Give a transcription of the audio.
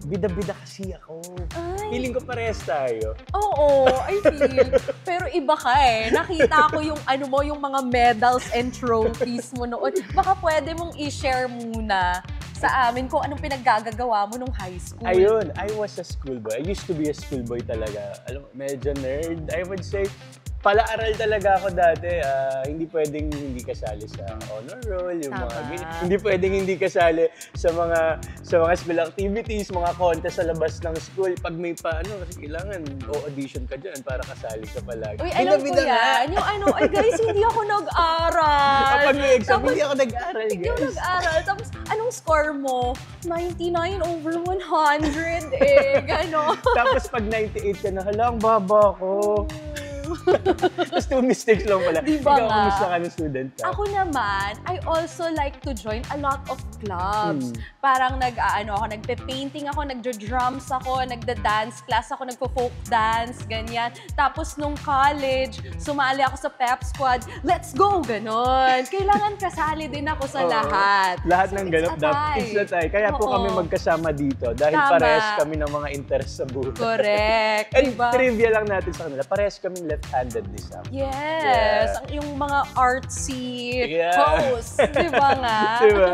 bida-bida kasi ako. Ay. Feeling ko parehas tayo. Oo, I feel. Pero iba ka eh. Nakita ko yung ano mo, yung mga medals and trophies mo noon. Baka pwede mong i-share muna sa amin kung anong pinaggagawa mo nung high school. Ayun, I was a schoolboy. I used to be a schoolboy talaga. Alam mo, medyo nerd, I would say. Pala-aral talaga ako dati. Hindi pwedeng hindi kasali sa honor roll, yung Tama. mga hindi pwedeng hindi kasali sa mga school activities, mga contest sa labas ng school. Pag may kasi kailangan audition ka diyan para kasali ka palagi. Uy, alam ko Bida-bida nga. yan. Yung ano, ay guys, hindi ako nag-aral. Kapag may exam, Tapos, hindi ako nag-aral, Hindi ako guys. nag-aral. Tapos, anong score mo? 99/100 eh. Gano'n. Tapos pag 98 ka na, hala, ang baba ko. Tapos 2 mistakes lang pala. Diba Ikaw, nga? kamusta ka ng student ka? Ako naman, I also like to join a lot of clubs. Parang nagpe-painting ako, nagdo-drums ako, nagda-dance class ako, nagpo-folk dance, ganyan. Tapos nung college, sumali ako sa pep squad. Let's go! Ganon. Kailangan kasali din ako sa lahat. Lahat So, ng it's ganap a dapat. tie. It's a tie. Kaya po Oo. kami magkasama dito dahil Tama. parehas kami ng mga interest sa buhay. Correct. And Diba? trivia lang natin sa kanila, parehas kaming left-handed this time. Yes. Yung mga artsy Yeah. hosts. Diba nga? Diba?